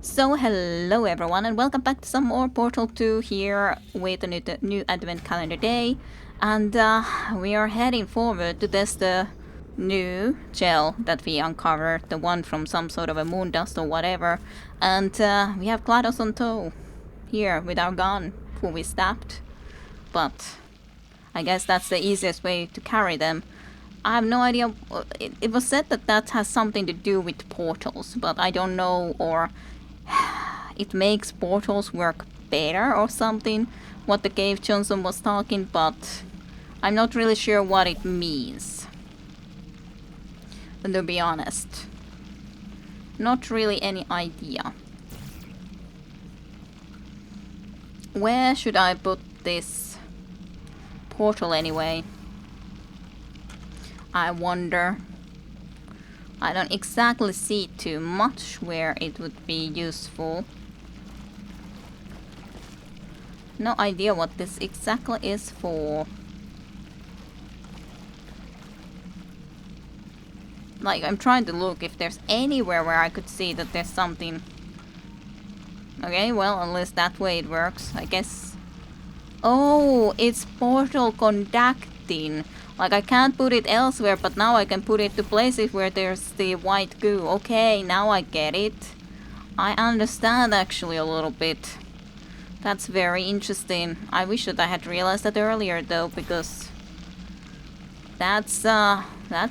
So hello everyone and welcome back to some more Portal 2 here with a new advent calendar day, and we are heading forward to test the new gel that we uncovered, the one from some sort of a moon dust or whatever, and we have GLaDOS on tow here with our gun who we stabbed, but I guess that's the easiest way to carry them. I have no idea. It was said that that has something to do with portals, but I don't know, or it makes portals work better or something, what the cave Jonhson was talking, but I'm not really sure what it means. To be honest. Not really any idea. Where should I put this portal anyway? I wonder. I don't exactly see too much where it would be useful. No idea what this exactly is for. Like, I'm trying to look if there's anywhere where I could see that there's something. Okay, well, unless that way it works, I guess. Oh, it's portal conducting. Like, I can't put it elsewhere, but now I can put it to places where there's the white goo. Okay, now I get it. I understand actually a little bit. That's very interesting. I wish that I had realized that earlier though, because that's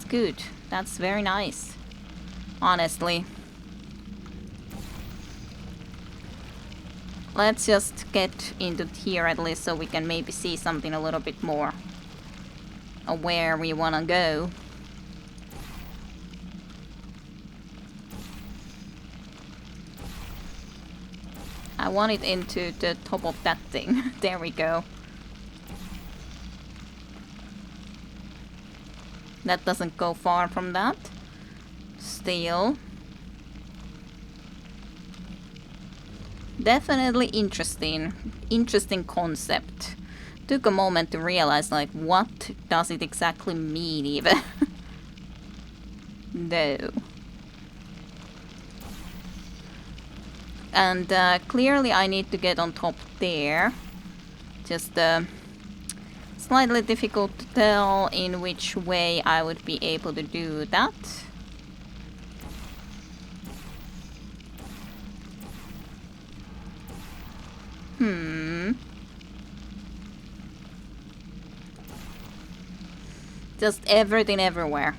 good. That's very nice. Honestly. Let's just get into here at least so we can maybe see something a little bit more. Where we wanna go. I want it into the top of that thing. There we go. That doesn't go far from that. Still. Definitely interesting. Interesting concept. Took a moment to realize, like, what does it exactly mean even? No. And clearly I need to get on top there. Just slightly difficult to tell in which way I would be able to do that. Just everything everywhere.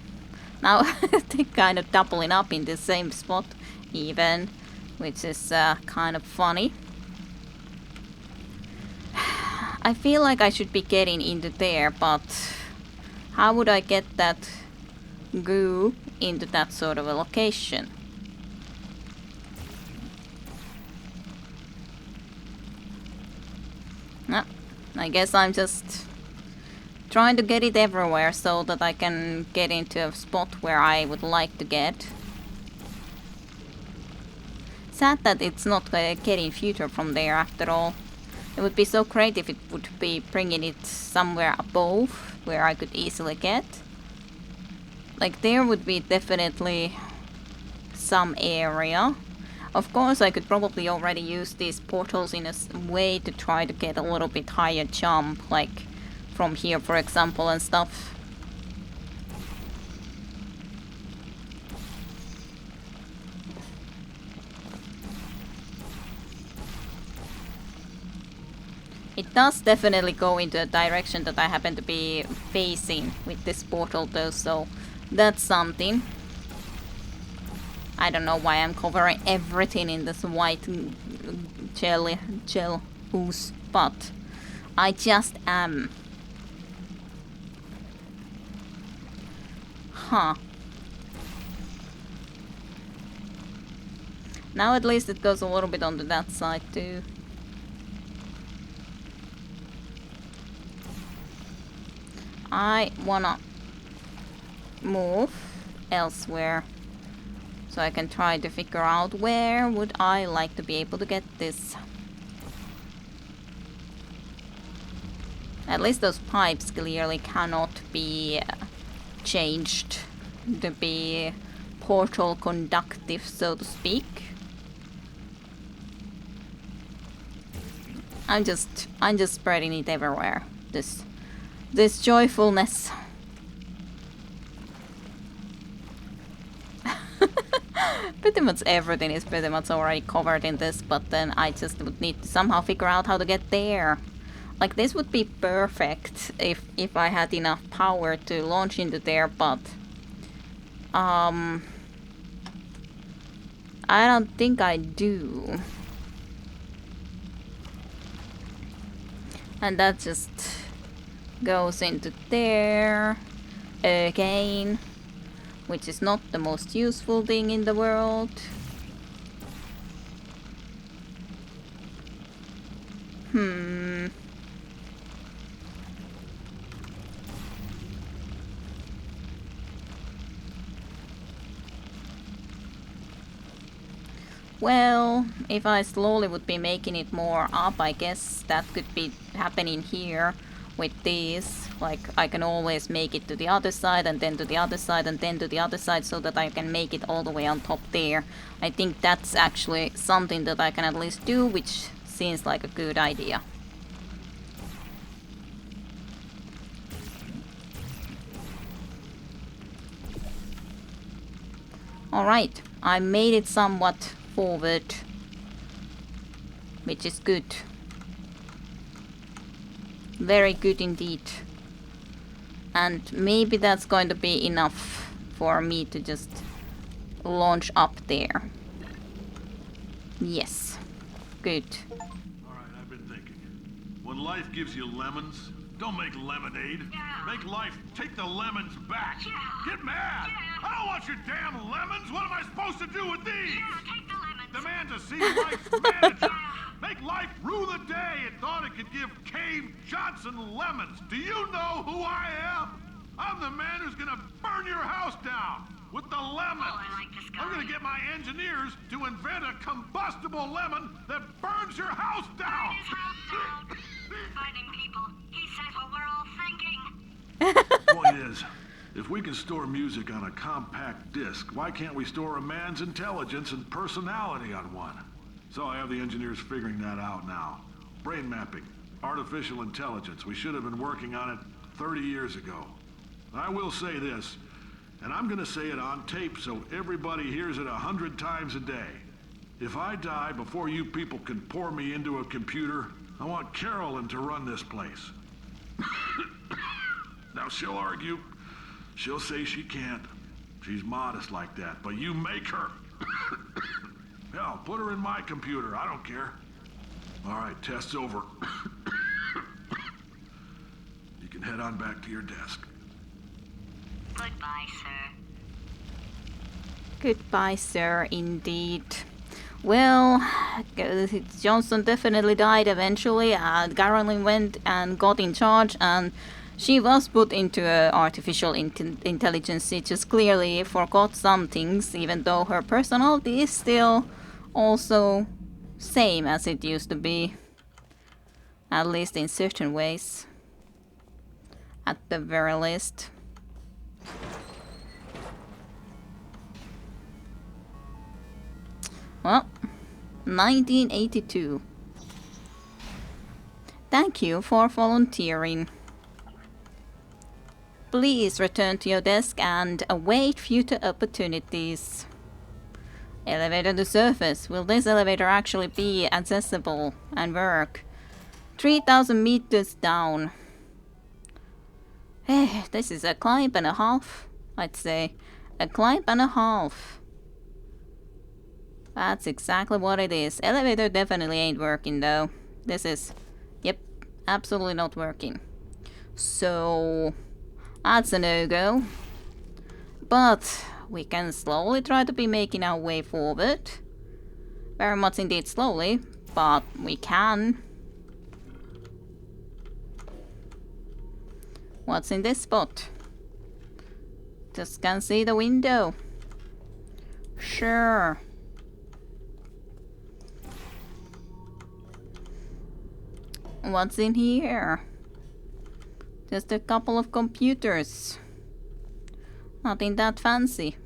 Now they're kind of doubling up in the same spot even, which is kind of funny. I feel like I should be getting into there, but how would I get that goo into that sort of a location? No, I guess I'm just trying to get it everywhere so that I can get into a spot where I would like to get. Sad that it's not getting future from there after all. It would be so great if it would be bringing it somewhere above where I could easily get. Like, there would be definitely some area. Of course, I could probably already use these portals in a way to try to get a little bit higher jump, like from here, for example, and stuff. It does definitely go into a direction that I happen to be facing with this portal though, so that's something. I don't know why I'm covering everything in this white gel ooze, but I just am. Huh. Now at least it goes a little bit onto that side too. I wanna move elsewhere so I can try to figure out where would I like to be able to get this. At least those pipes clearly cannot be changed to be portal conductive, so to speak. I'm just spreading it everywhere. This joyfulness. Pretty much everything is pretty much already covered in this, but then I just would need to somehow figure out how to get there. Like, this would be perfect if I had enough power to launch into there, but I don't think I do. And that just goes into there again, which is not the most useful thing in the world. Well, if I slowly would be making it more up, I guess that could be happening here with these. Like, I can always make it to the other side and then to the other side and then to the other side so that I can make it all the way on top there. I think that's actually something that I can at least do, which seems like a good idea. Alright, I made it somewhat forward, which is good. Very good indeed. And maybe that's going to be enough for me to just launch up there. Yes. Good. Alright, I've been thinking. When life gives you lemons, don't make lemonade. Yeah. Make life take the lemons back. Yeah. Get mad! Yeah. I don't want your damn lemons! What am I supposed to do with these? Yeah, take the lemons. Demand to see life's manager. Make life rue the day it thought it could give Cave Jonhson lemons. Do you know who I am? I'm the man who's gonna burn your house down with the lemons. Oh, I like this guy. I'm gonna get my engineers to invent a combustible lemon that burns your house down. Burn his house down. Fighting people. He says what we're all thinking. Point is, if we can store music on a compact disc, why can't we store a man's intelligence and personality on one? So I have the engineers figuring that out now. Brain mapping, artificial intelligence. We should have been working on it 30 years ago. I will say this, and I'm gonna say it on tape so everybody hears it 100 times a day. If I die before you people can pour me into a computer, I want Carolyn to run this place. Now she'll argue. She'll say she can't. She's modest like that, but you make her. Hell, put her in my computer. I don't care. All right, test's over. You can head on back to your desk. Goodbye, sir. Goodbye, sir, indeed. Well, Jonhson definitely died eventually, and Carolyn went and got in charge, and she was put into artificial intelligence. She just clearly forgot some things, even though her personality is still also same as it used to be. At least in certain ways. At the very least. Well, 1982. Thank you for volunteering. Please return to your desk and await future opportunities. Elevator to surface. Will this elevator actually be accessible and work? 3,000 meters down. This is a climb and a half, I'd say. A climb and a half. That's exactly what it is. Elevator definitely ain't working though. This is, yep, absolutely not working. So, that's a no-go. But we can slowly try to be making our way forward. Very much indeed slowly, but we can. What's in this spot? Just can't see the window. Sure. What's in here? Just a couple of computers. Nothing that fancy.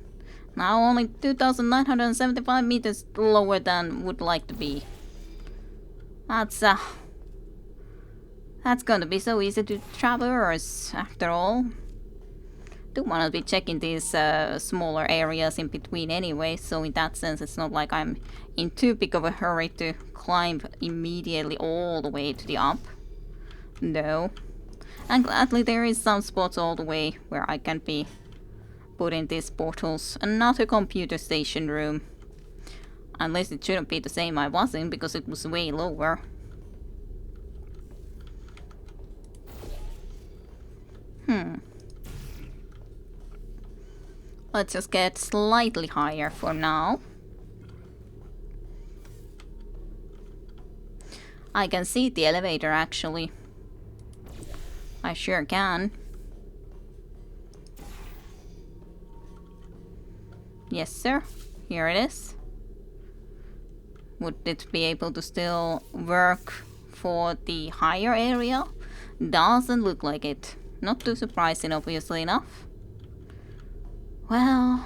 Now only 2,975 meters lower than would like to be. That's That's gonna be so easy to traverse, after all. Do wanna be checking these smaller areas in between anyway, so in that sense it's not like I'm in too big of a hurry to climb immediately all the way to the up. No. And gladly there is some spots all the way where I can be putting these portals. Another computer station room. Unless it shouldn't be the same I was in, because it was way lower. Let's just get slightly higher for now. I can see the elevator actually. I sure can. Yes, sir. Here it is. Would it be able to still work for the higher area? Doesn't look like it. Not too surprising, obviously enough. Well,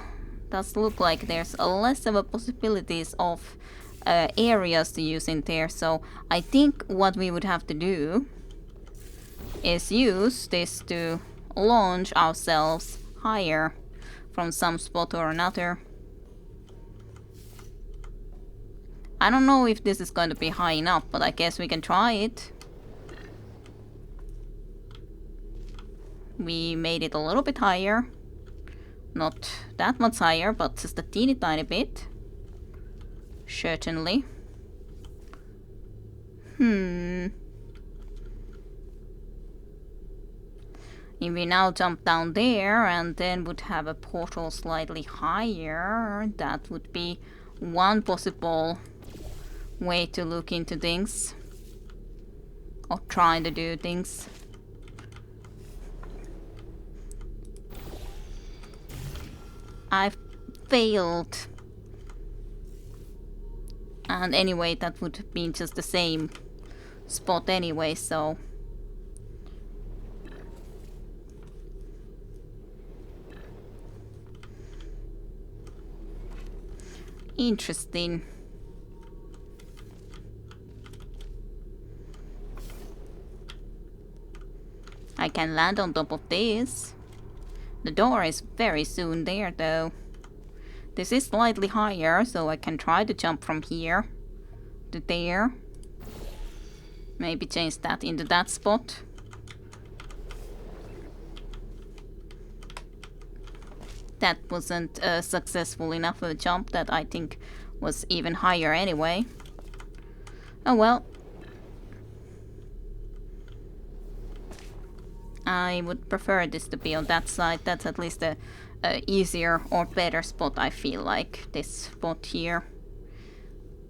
does look like there's less of a possibilities of areas to use in there, so I think what we would have to do is use this to launch ourselves higher from some spot or another. I don't know if this is going to be high enough, but I guess we can try it. We made it a little bit higher. Not that much higher, but just a teeny tiny bit. Certainly. If we now jump down there and then would have a portal slightly higher, that would be one possible way to look into things. Or try to do things. I've failed. And anyway, that would be just the same spot anyway, so... Interesting. I can land on top of this. The door is very soon there though. This is slightly higher, so I can try to jump from here to there. Maybe change that into that spot. That wasn't successful enough of a jump. That I think was even higher anyway. Oh well. I would prefer this to be on that side. That's at least a easier or better spot, I feel like. This spot here.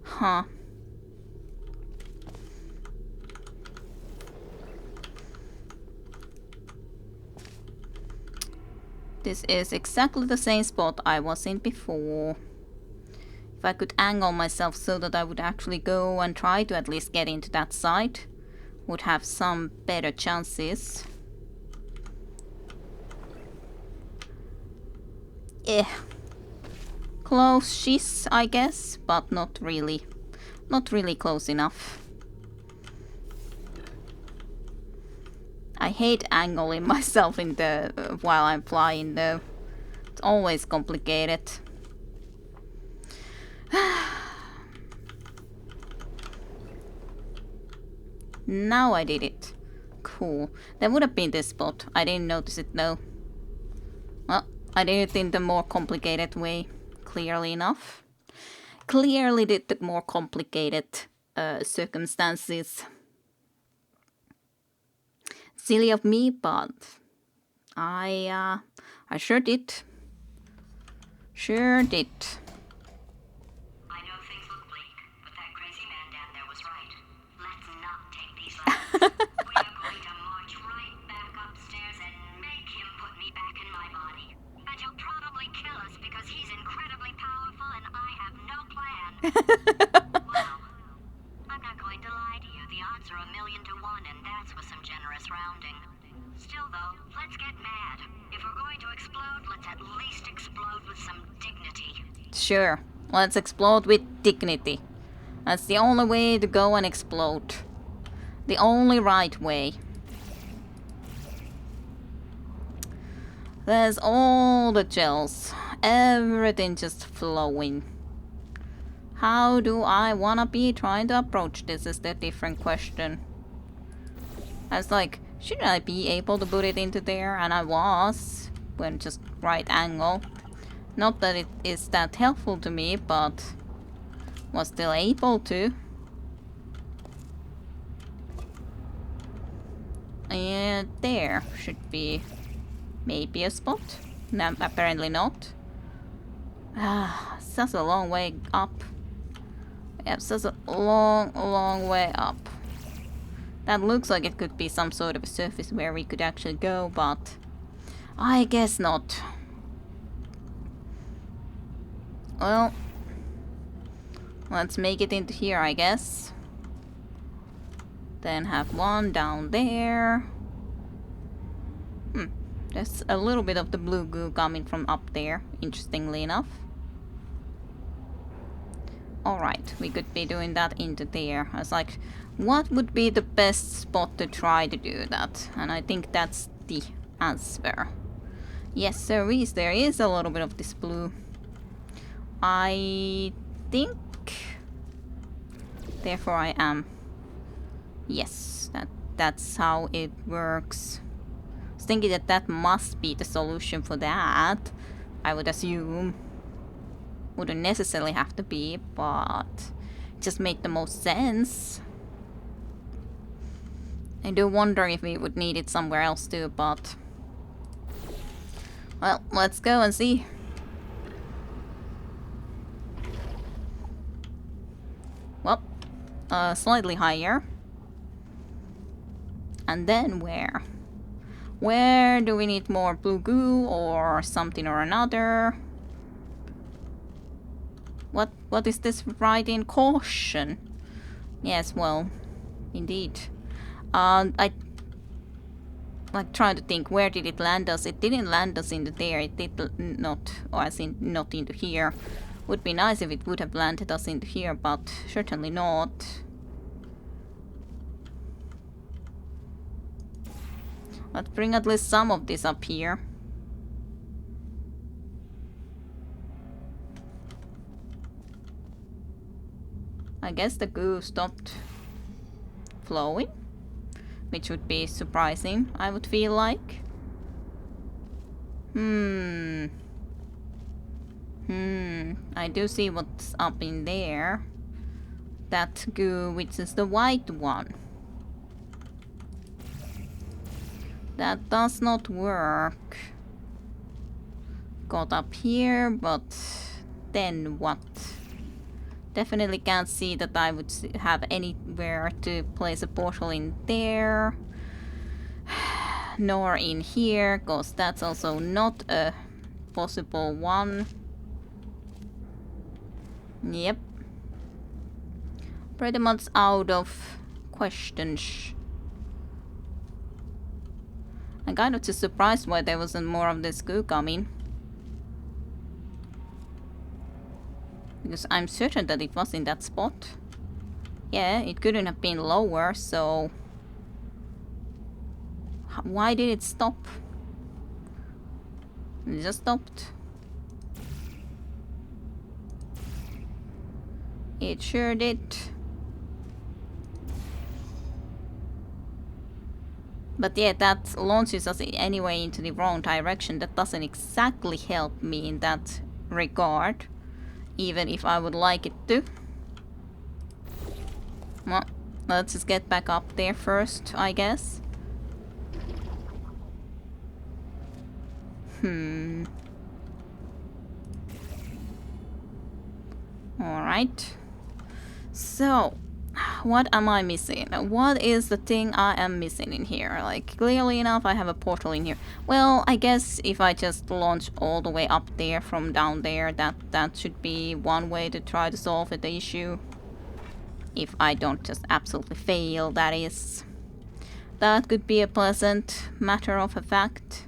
Huh. This is exactly the same spot I was in before. If I could angle myself so that I would actually go and try to at least get into that side, would have some better chances. Close-ish, I guess, but not really. Not really close enough. I hate angling myself in the while I'm flying though. It's always complicated. Now I did it. Cool. That would have been this spot. I didn't notice it though. Well, I did it in the more complicated way. Clearly enough. Clearly did the more complicated circumstances. Silly of me, but I sure did. Sure did. I know things look bleak, but that crazy man down there was right. Let's not take these risks. We are going to march right back upstairs and make him put me back in my body. And he'll probably kill us because he's incredibly powerful and I have no plan. Well, I'm not going to lie to you. The odds are 1,000,000 to 1, and that's with some generous rounding. Still, though, let's get mad. If we're going to explode, let's at least explode with some dignity. Sure, let's explode with dignity. That's the only way to go and explode. The only right way. There's all the gels. Everything just flowing. How do I wanna be trying to approach this is the different question. I was like, shouldn't I be able to put it into there? And I was, when just right angle. Not that it is that helpful to me, but was still able to. And there should be maybe a spot. No, apparently not. Ah, such a long way up. Yeah, such a long way up. That looks like it could be some sort of a surface where we could actually go, but I guess not. Well, let's make it into here, I guess. Then have one down there. There's a little bit of the blue goo coming from up there, interestingly enough. Alright, we could be doing that into there. I was like, what would be the best spot to try to do that? And I think that's the answer. Yes, there is a little bit of this blue. I think... Therefore I am. Yes, that's how it works. I was thinking that that must be the solution for that. I would assume. Wouldn't necessarily have to be, but it just made the most sense. I do wonder if we would need it somewhere else too, but... Well, let's go and see. Well, slightly higher. And then where? Where do we need more blue goo or something or another? What is this writing? Caution. Yes, well, indeed. I like trying to think, where did it land us? It didn't land us into there. It did not, or as in not into here. Would be nice if it would have landed us into here, but certainly not. Let's bring at least some of this up here. I guess the goo stopped flowing, which would be surprising, I would feel like. I do see what's up in there. That goo, which is the white one. That does not work. Got up here, but then what? Definitely can't see that I would have anywhere to place a portal in there. Nor in here, because that's also not a possible one. Yep. Pretty much out of questions. I'm kind of just surprised why there wasn't more of this goo coming. Because I'm certain that it was in that spot. Yeah, it couldn't have been lower, so... Why did it stop? It just stopped. It sure did. But yeah, that launches us anyway into the wrong direction. That doesn't exactly help me in that regard. Even if I would like it to. Well, let's just get back up there first, I guess. Alright. So, what am I missing? What is the thing I am missing in here? Like, clearly enough, I have a portal in here. Well, I guess if I just launch all the way up there from down there, that should be one way to try to solve the issue. If I don't just absolutely fail, that is. That could be a pleasant matter of a fact.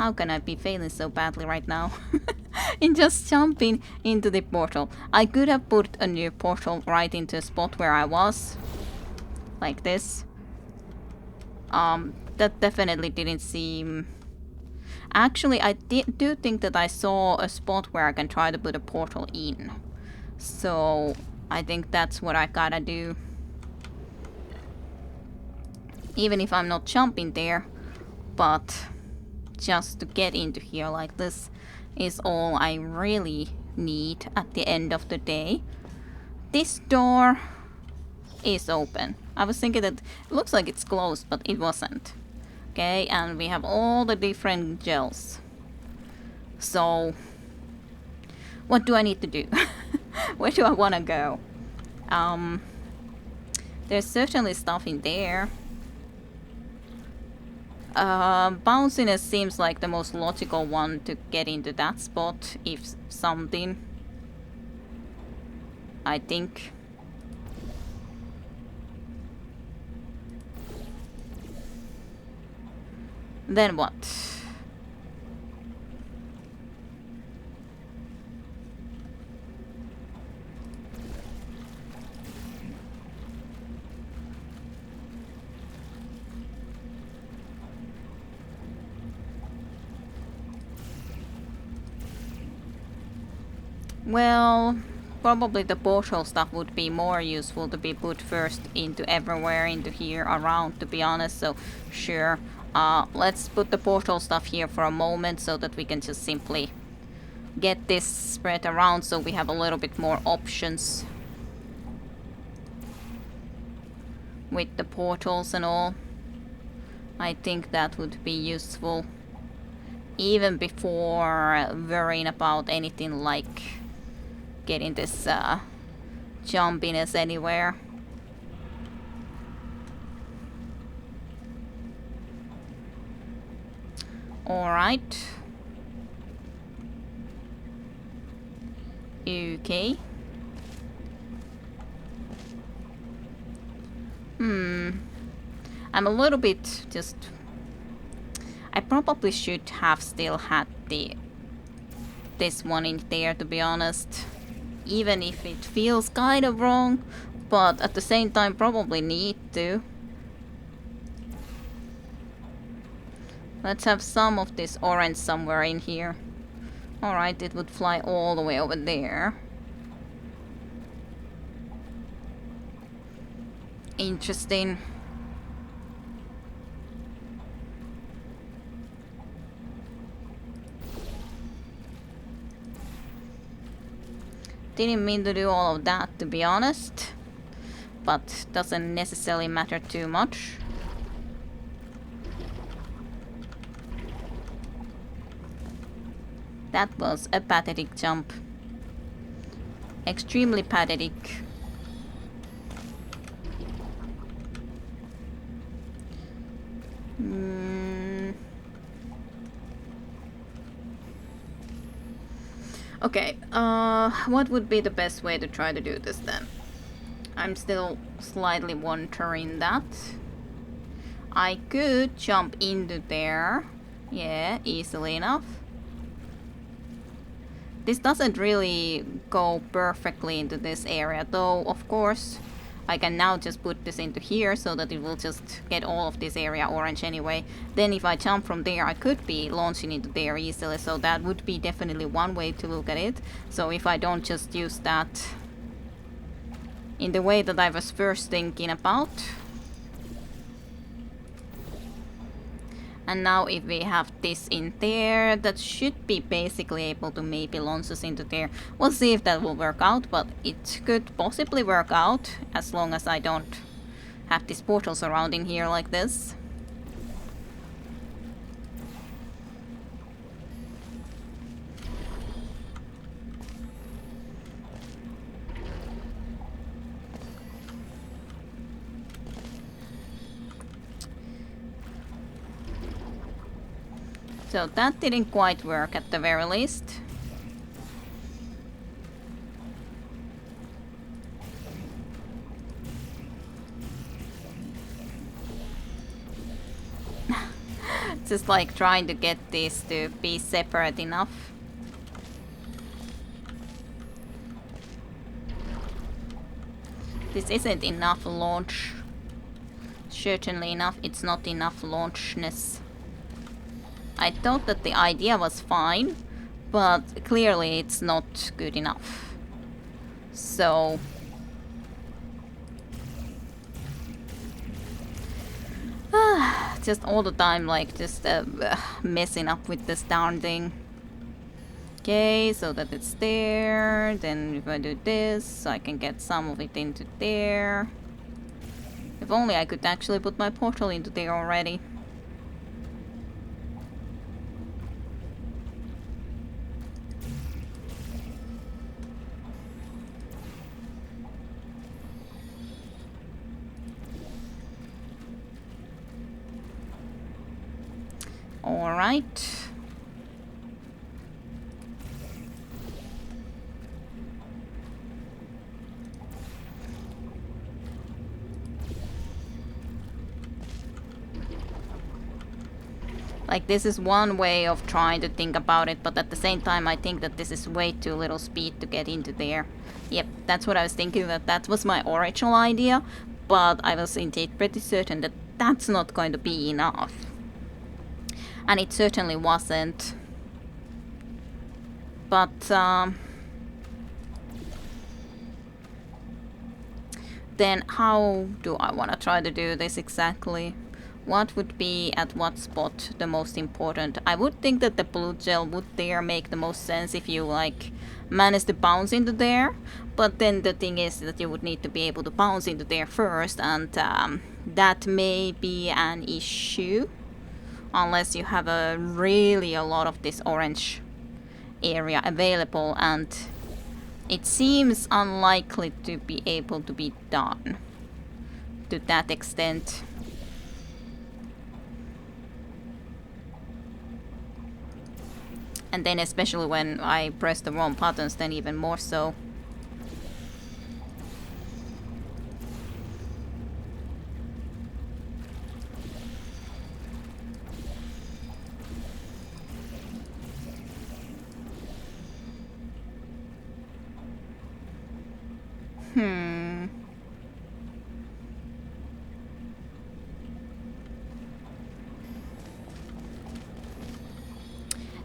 How can I be failing so badly right now? In just jumping into the portal. I could have put a new portal right into a spot where I was. Like this. That definitely didn't seem... Actually, I do think that I saw a spot where I can try to put a portal in. So, I think that's what I gotta do. Even if I'm not jumping there. But just to get into here like this is all I really need at the end of the day. This door is open. I was thinking that it looks like it's closed, but it wasn't. Okay, and we have all the different gels. So, what do I need to do? Where do I want to go? There's certainly stuff in there. Bounciness seems like the most logical one to get into that spot, if something. I think. Then what? Well, probably the portal stuff would be more useful to be put first into everywhere into here around, to be honest, so sure. Let's put the portal stuff here for a moment so that we can just simply get this spread around so we have a little bit more options with the portals and all. I think that would be useful even before worrying about anything like getting this jumpiness anywhere. Alright. Okay. I'm a little bit just... I probably should have still had this one in there, to be honest. Even if it feels kind of wrong, but at the same time probably need to. Let's have some of this orange somewhere in here. Alright, it would fly all the way over there. Interesting. Didn't mean to do all of that, to be honest. But doesn't necessarily matter too much. That was a pathetic jump. Extremely pathetic. Okay, what would be the best way to try to do this then? I'm still slightly wondering that. I could jump into there. Yeah, easily enough. This doesn't really go perfectly into this area, though, of course. I can now just put this into here so that it will just get all of this area orange anyway. Then if I jump from there, I could be launching into there easily, so that would be definitely one way to look at it. So if I don't just use that in the way that I was first thinking about. And now if we have this in there, that should be basically able to maybe launch us into there. We'll see if that will work out, but it could possibly work out as long as I don't have these portals around in here like this. So that didn't quite work at the very least. just like trying to get these to be separate enough. This isn't enough launch. Certainly enough, it's not enough launchness. I thought that the idea was fine, but clearly it's not good enough. So just all the time, like, just messing up with this darn thing. Okay, so that it's there. Then if I do this, I can get some of it into there. If only I could actually put my portal into there already. All right. Like, this is one way of trying to think about it, but at the same time I think that this is way too little speed to get into there. Yep, that's what I was thinking, that was my original idea, but I was indeed pretty certain that that's not going to be enough. And it certainly wasn't. But then how do I want to try to do this exactly? What would be at what spot the most important? I would think that the blue gel would there make the most sense if you like manage to bounce into there. But then the thing is that you would need to be able to bounce into there first, and that may be an issue. Unless you have a lot of this orange area available, and it seems unlikely to be able to be done to that extent. And then especially when I press the wrong buttons, then even more so.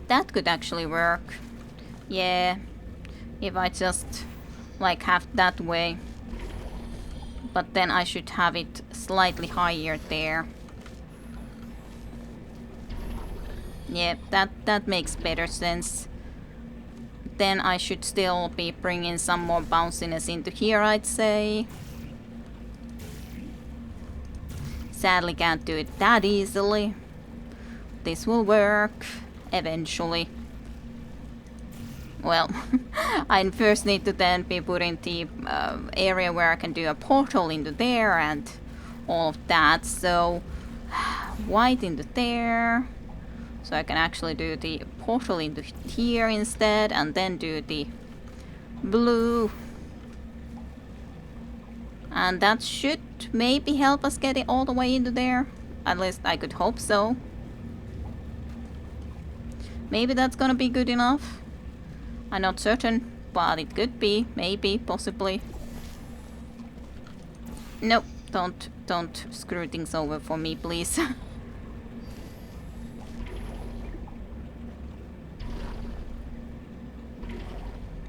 That could actually work. Yeah, if I just like have that way. But then I should have it slightly higher there. Yeah, that makes better sense. Then I should still be bringing some more bounciness into here, I'd say. Sadly can't do it that easily. This will work eventually. Well, I first need to then be putting the area where I can do a portal into there and all of that. So white into there. So I can actually do the portal into here instead, and then do the blue. And that should maybe help us get it all the way into there. At least I could hope so. Maybe that's gonna be good enough. I'm not certain, but it could be, maybe, possibly. Nope, don't screw things over for me, please.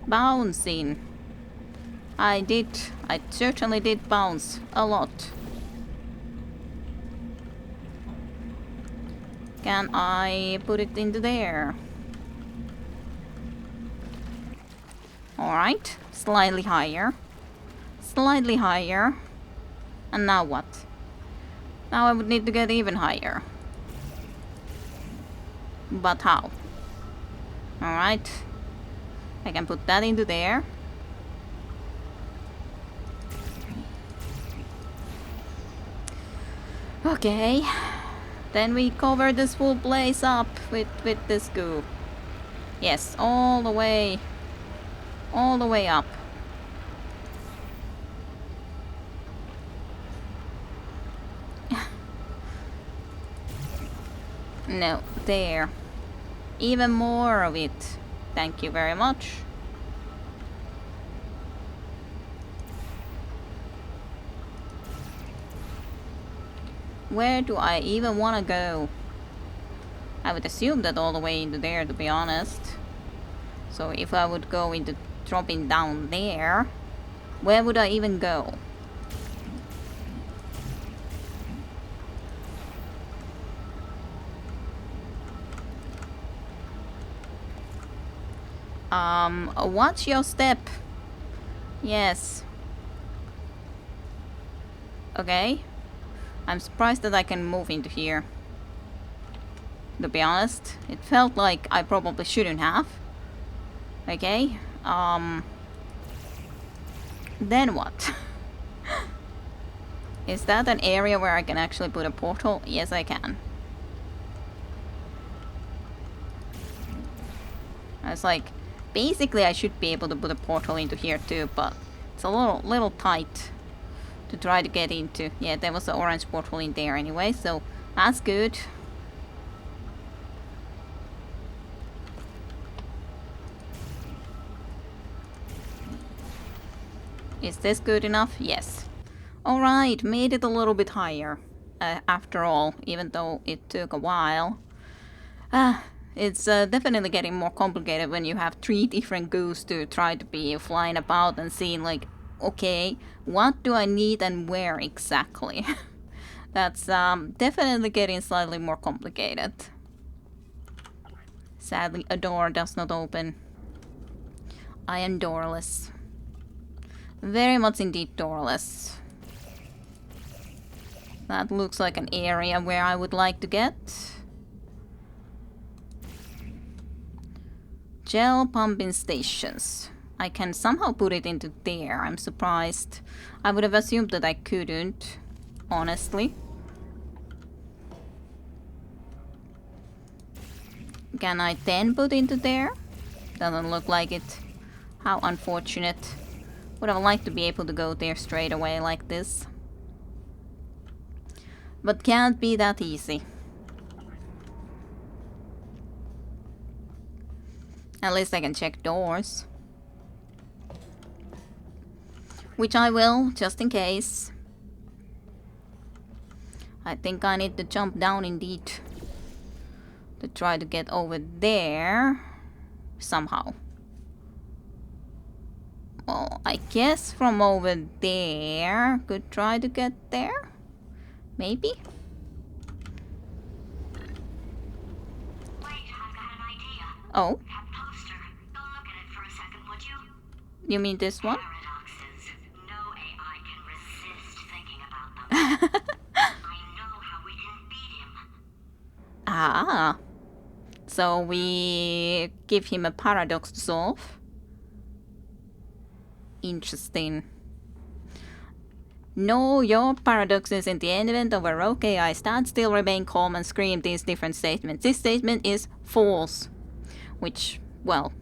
Bouncing. I certainly did bounce a lot. Can I put it into there? Alright, slightly higher. Slightly higher. And now what? Now I would need to get even higher. But how? Alright. I can put that into there. Okay. Then we cover this full place up with this goo. Yes, all the way up. No, there. Even more of it. Thank you very much. Where do I even want to go? I would assume that all the way into there, to be honest. So if I would go into dropping down there, where would I even go? Watch your step. Yes. Okay. I'm surprised that I can move into here. To be honest, it felt like I probably shouldn't have. Okay. Then what? Is that an area where I can actually put a portal? Yes, I can. I was like, basically I should be able to put a portal into here too, but it's a little tight to try to get into. Yeah, there was an orange portal in there anyway, so that's good. Is this good enough? Yes. Alright, made it a little bit higher. After all, even though it took a while. It's definitely getting more complicated when you have 3 different goos to try to be flying about and seeing like, okay, what do I need and where exactly? That's definitely getting slightly more complicated. Sadly, a door does not open. I am doorless. Very much indeed doorless. That looks like an area where I would like to get. Gel pumping stations. I can somehow put it into there. I'm surprised. I would have assumed that I couldn't, honestly. Can I then put into there? Doesn't look like it. How unfortunate. Would have liked to be able to go there straight away like this. But can't be that easy. At least I can check doors. Which I will, just in case. I think I need to jump down indeed. To try to get over there. Somehow. Well, I guess from over there. Could try to get there? Maybe? Wait, I've got an idea. Oh, That poster. Go look at it for a second, would you? you mean this one? Paradoxes. No AI can resist thinking about them. I know how we can beat him. Ah. So we give him a paradox to solve. Interesting. Know your paradoxes in the event of a rogue AI. Stand still, remain calm, and scream these different statements. This statement is false. Which, well,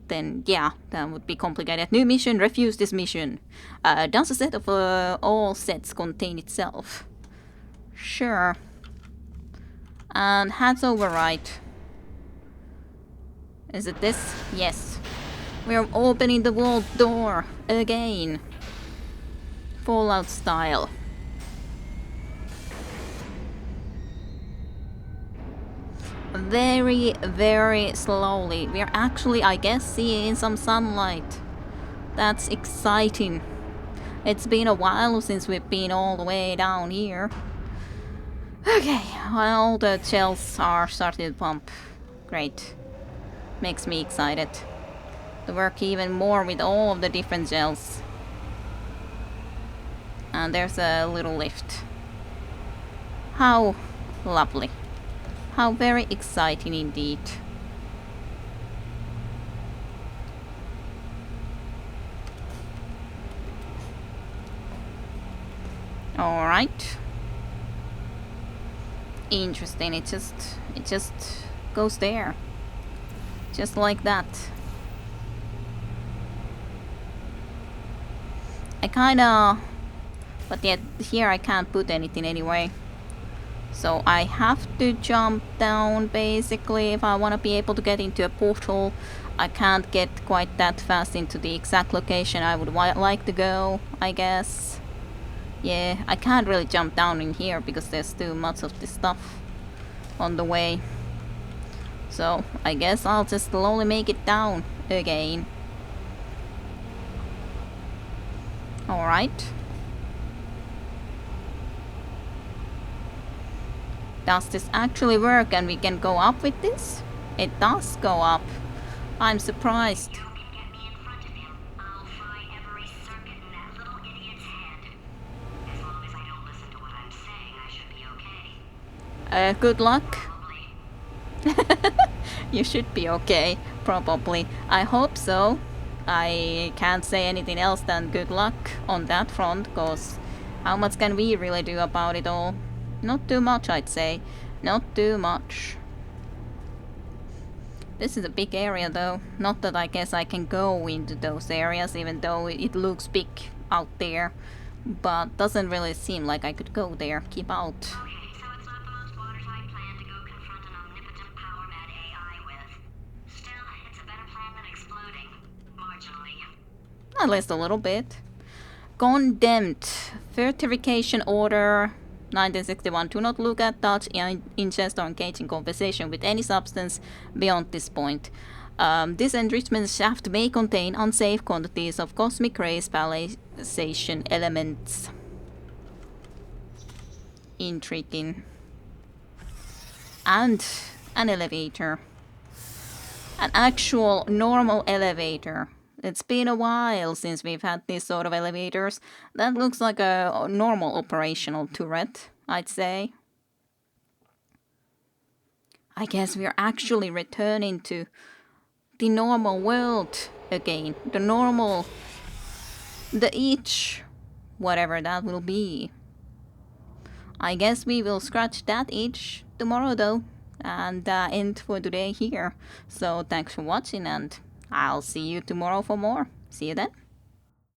then yeah, that would be complicated. New mission, refuse this mission. Does a set of all sets contain itself? Sure. And hats override. Is it this? Yes. We're opening the vault door again. Fallout style. Very, very slowly. We're actually, I guess, seeing some sunlight. That's exciting. It's been a while since we've been all the way down here. Okay, all the shells are starting to pump. Great. Makes me excited to work even more with all of the different gels. And there's a little lift. How lovely. How very exciting indeed. Alright. Interesting, it just goes there. Just like that. I kinda... But yet, here I can't put anything anyway. So I have to jump down basically if I want to be able to get into a portal. I can't get quite that fast into the exact location I would like to go, I guess. Yeah, I can't really jump down in here because there's too much of this stuff on the way. So I guess I'll just slowly make it down again. Alright. Does this actually work and we can go up with this? It does go up. I'm surprised. You can get me in front of him. I'll fry every circuit in that little idiot's head. As long as I don't listen to what I'm saying, I should be okay. Good luck. Probably. You should be okay, probably. I hope so. I can't say anything else than good luck on that front, cause how much can we really do about it all? Not too much, I'd say. Not too much. This is a big area though. Not that I guess I can go into those areas even though it looks big out there. But doesn't really seem like I could go there. Keep out. Okay, so it's not the most watertight plan to go confront an omnipotent power-mad AI with. Still, it's a better plan than exploding. Marginally. At least a little bit. Condemned. Certification order 1961. Do not look at, touch, ingest or engage in conversation with any substance beyond this point. This enrichment shaft may contain unsafe quantities of cosmic ray spallation elements. Intriguing. And an elevator. An actual normal elevator. It's been a while since we've had these sort of elevators. That looks like a normal operational turret, I'd say. I guess we're actually returning to the normal world again. The itch, whatever that will be. I guess we will scratch that itch tomorrow though, and end for today here. So thanks for watching and I'll see you tomorrow for more. See you then.